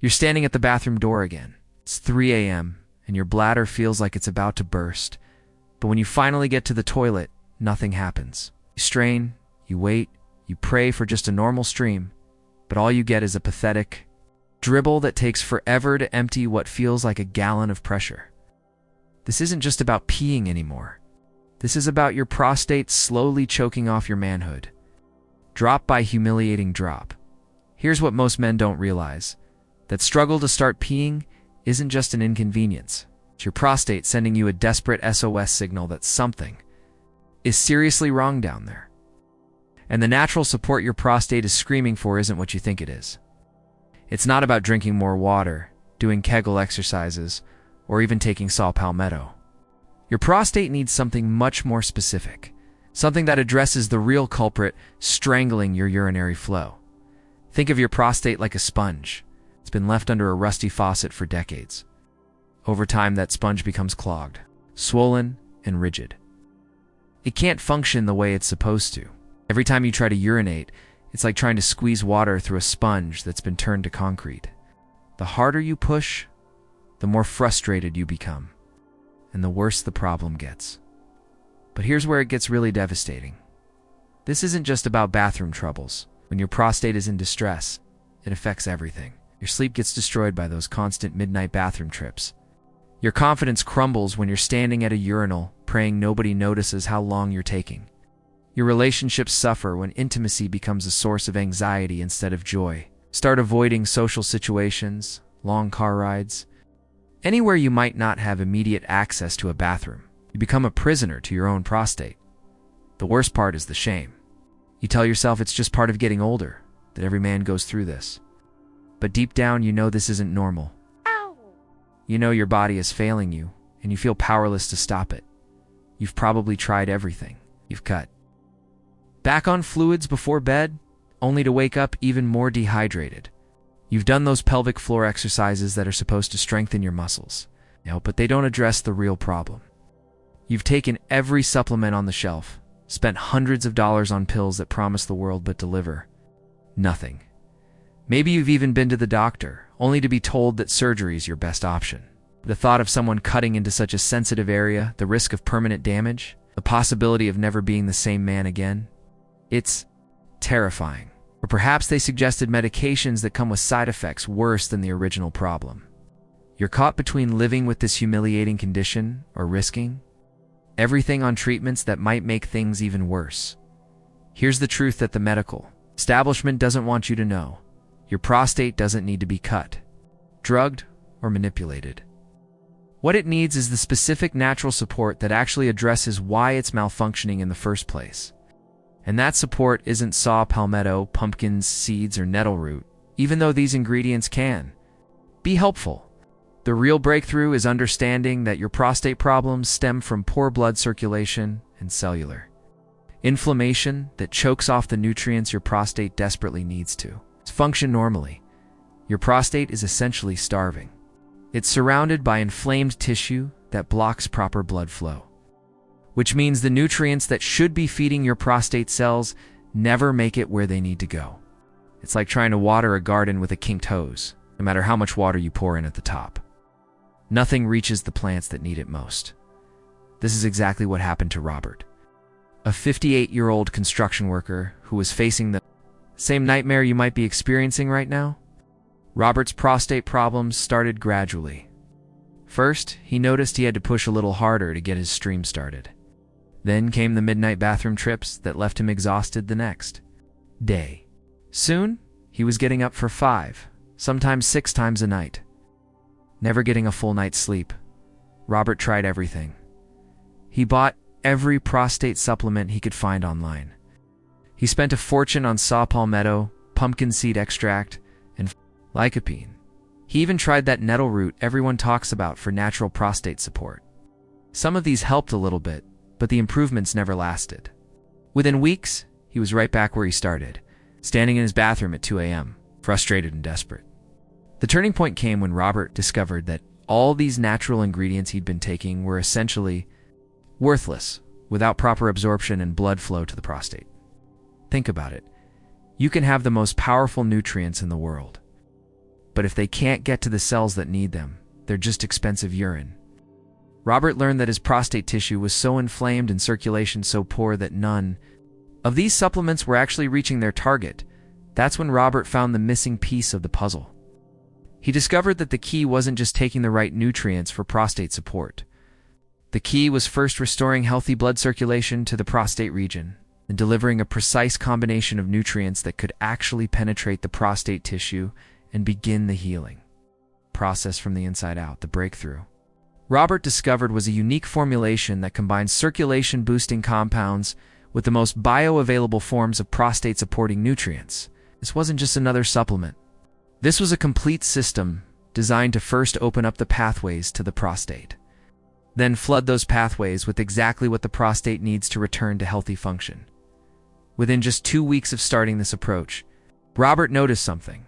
You're standing at the bathroom door again. It's 3 a.m., and your bladder feels like it's about to burst. But when you finally get to the toilet, nothing happens. You strain, you wait, you pray for just a normal stream, but all you get is a pathetic dribble that takes forever to empty what feels like a gallon of pressure. This isn't just about peeing anymore. This is about your prostate slowly choking off your manhood. Drop by humiliating drop. Here's what most men don't realize. That struggle to start peeing isn't just an inconvenience. It's your prostate sending you a desperate SOS signal that something is seriously wrong down there. And the natural support your prostate is screaming for isn't what you think it is. It's not about drinking more water, doing Kegel exercises, or even taking saw Palmetto. Your prostate needs something much more specific, something that addresses the real culprit strangling your urinary flow. Think of your prostate like a sponge. It's been left under a rusty faucet for decades. Over time, that sponge becomes clogged, swollen, and rigid. It can't function the way it's supposed to. Every time you try to urinate, it's like trying to squeeze water through a sponge that's been turned to concrete. The harder you push, the more frustrated you become, and the worse the problem gets. But here's where it gets really devastating. This isn't just about bathroom troubles. When your prostate is in distress, it affects everything. Your sleep gets destroyed by those constant midnight bathroom trips. Your confidence crumbles when you're standing at a urinal, praying nobody notices how long you're taking. Your relationships suffer when intimacy becomes a source of anxiety instead of joy. Start avoiding social situations, long car rides, anywhere you might not have immediate access to a bathroom. You become a prisoner to your own prostate. The worst part is the shame. You tell yourself it's just part of getting older, that every man goes through this. But deep down, you know this isn't normal. Ow. You know your body is failing you, and you feel powerless to stop it. You've probably tried everything. You've cut back on fluids before bed, only to wake up even more dehydrated. You've done those pelvic floor exercises that are supposed to strengthen your muscles, but they don't address the real problem. You've taken every supplement on the shelf, spent hundreds of dollars on pills that promise the world but deliver nothing. Maybe you've even been to the doctor, only to be told that surgery is your best option. The thought of someone cutting into such a sensitive area, the risk of permanent damage, the possibility of never being the same man again, it's terrifying. Or perhaps they suggested medications that come with side effects worse than the original problem. You're caught between living with this humiliating condition or risking everything on treatments that might make things even worse. Here's the truth that the medical establishment doesn't want you to know. Your prostate doesn't need to be cut, drugged, or manipulated. What it needs is the specific natural support that actually addresses why it's malfunctioning in the first place. And that support isn't saw palmetto, pumpkins, seeds, or nettle root, even though these ingredients can be helpful. The real breakthrough is understanding that your prostate problems stem from poor blood circulation and cellular inflammation that chokes off the nutrients your prostate desperately needs to function normally. Your prostate is essentially starving. It's surrounded by inflamed tissue that blocks proper blood flow, which means the nutrients that should be feeding your prostate cells never make it where they need to go. It's like trying to water a garden with a kinked hose. No matter how much water you pour in at the top, nothing reaches the plants that need it most. This is exactly what happened to Robert, a 58-year-old construction worker who was facing the same nightmare you might be experiencing right now. Robert's prostate problems started gradually. First, he noticed he had to push a little harder to get his stream started. Then came the midnight bathroom trips that left him exhausted the next day. Soon, he was getting up for 5, sometimes 6 times a night. Never getting a full night's sleep. Robert tried everything. He bought every prostate supplement he could find online. He spent a fortune on saw palmetto, pumpkin seed extract, and lycopene. He even tried that nettle root everyone talks about for natural prostate support. Some of these helped a little bit, but the improvements never lasted. Within weeks, he was right back where he started, standing in his bathroom at 2 a.m., frustrated and desperate. The turning point came when Robert discovered that all these natural ingredients he'd been taking were essentially worthless without proper absorption and blood flow to the prostate. Think about it. You can have the most powerful nutrients in the world, But if they can't get to the cells that need them, they're just expensive urine. Robert learned that his prostate tissue was so inflamed and circulation so poor that none of these supplements were actually reaching their target. That's when Robert found the missing piece of the puzzle. He discovered that the key wasn't just taking the right nutrients for prostate support. The key was first restoring healthy blood circulation to the prostate region and delivering a precise combination of nutrients that could actually penetrate the prostate tissue and begin the healing process from the inside out. The breakthrough Robert discovered was a unique formulation that combines circulation-boosting compounds with the most bioavailable forms of prostate-supporting nutrients. This wasn't just another supplement. This was a complete system designed to first open up the pathways to the prostate, then flood those pathways with exactly what the prostate needs to return to healthy function. Within just 2 weeks of starting this approach, Robert noticed something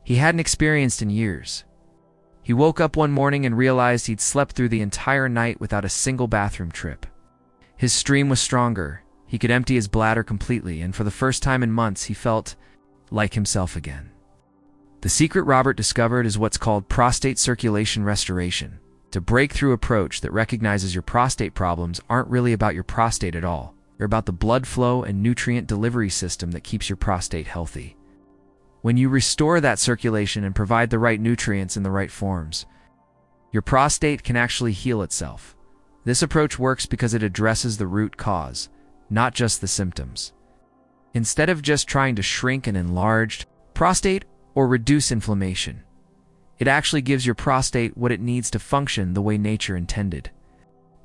he hadn't experienced in years. He woke up one morning and realized he'd slept through the entire night without a single bathroom trip. His stream was stronger, he could empty his bladder completely, and for the first time in months he felt like himself again. The secret Robert discovered is what's called prostate circulation restoration. It's a breakthrough approach that recognizes your prostate problems aren't really about your prostate at all. They're about the blood flow and nutrient delivery system that keeps your prostate healthy. When you restore that circulation and provide the right nutrients in the right forms, your prostate can actually heal itself. This approach works because it addresses the root cause, not just the symptoms. Instead of just trying to shrink an enlarged prostate or reduce inflammation, it actually gives your prostate what it needs to function the way nature intended.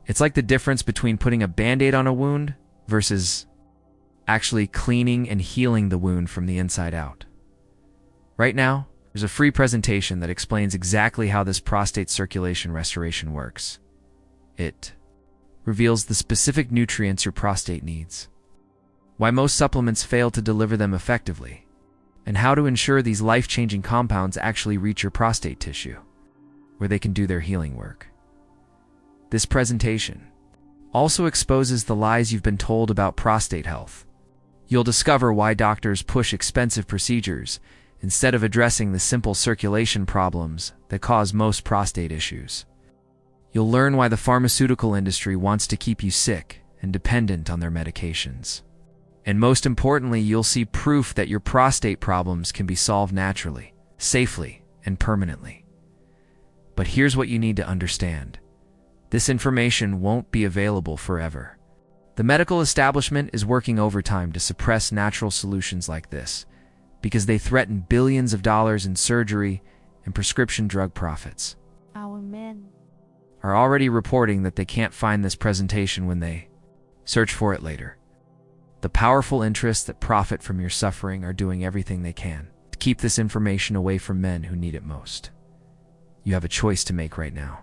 It's like the difference between putting a Band-Aid on a wound versus actually cleaning and healing the wound from the inside out. Right now, there's a free presentation that explains exactly how this prostate circulation restoration works. It reveals the specific nutrients your prostate needs, why most supplements fail to deliver them effectively, and how to ensure these life-changing compounds actually reach your prostate tissue, where they can do their healing work. This presentation also exposes the lies you've been told about prostate health. You'll discover why doctors push expensive procedures instead of addressing the simple circulation problems that cause most prostate issues. You'll learn why the pharmaceutical industry wants to keep you sick and dependent on their medications. And most importantly, you'll see proof that your prostate problems can be solved naturally, safely, and permanently. But here's what you need to understand. This information won't be available forever. The medical establishment is working overtime to suppress natural solutions like this, because they threaten billions of dollars in surgery and prescription drug profits. Our men Are already reporting that they can't find this presentation when they search for it later. The powerful interests that profit from your suffering are doing everything they can to keep this information away from men who need it most. You have a choice to make right now.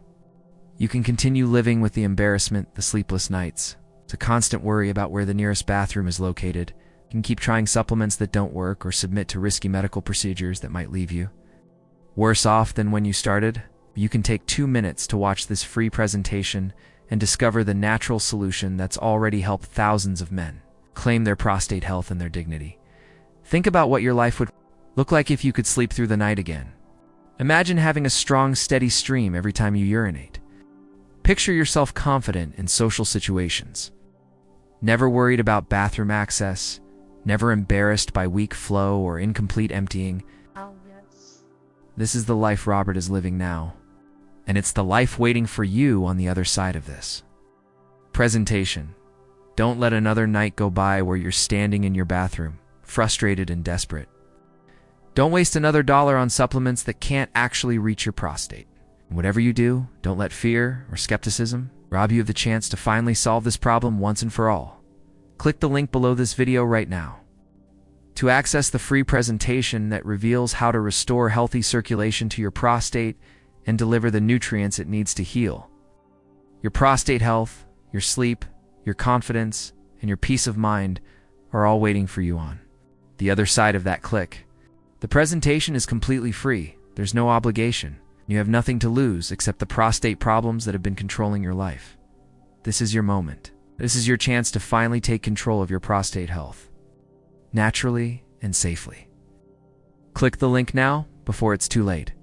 You can continue living with the embarrassment, the sleepless nights, the constant worry about where the nearest bathroom is located. You can keep trying supplements that don't work or submit to risky medical procedures that might leave you worse off than when you started. You can take 2 minutes to watch this free presentation and discover the natural solution that's already helped thousands of men claim their prostate health and their dignity. Think about what your life would look like if you could sleep through the night again. Imagine having a strong, steady stream every time you urinate. Picture yourself confident in social situations, never worried about bathroom access, never embarrassed by weak flow or incomplete emptying. Oh, yes. This is the life Robert is living now, and it's the life waiting for you on the other side of this presentation. Don't let another night go by where you're standing in your bathroom, frustrated and desperate. Don't waste another dollar on supplements that can't actually reach your prostate. Whatever you do, don't let fear or skepticism rob you of the chance to finally solve this problem once and for all. Click the link below this video right now to access the free presentation that reveals how to restore healthy circulation to your prostate and deliver the nutrients it needs to heal. Your prostate health, your sleep, your confidence, and your peace of mind are all waiting for you on the other side of that click. The presentation is completely free. There's no obligation. You have nothing to lose except the prostate problems that have been controlling your life. This is your moment. This is your chance to finally take control of your prostate health, naturally and safely. Click the link now before it's too late.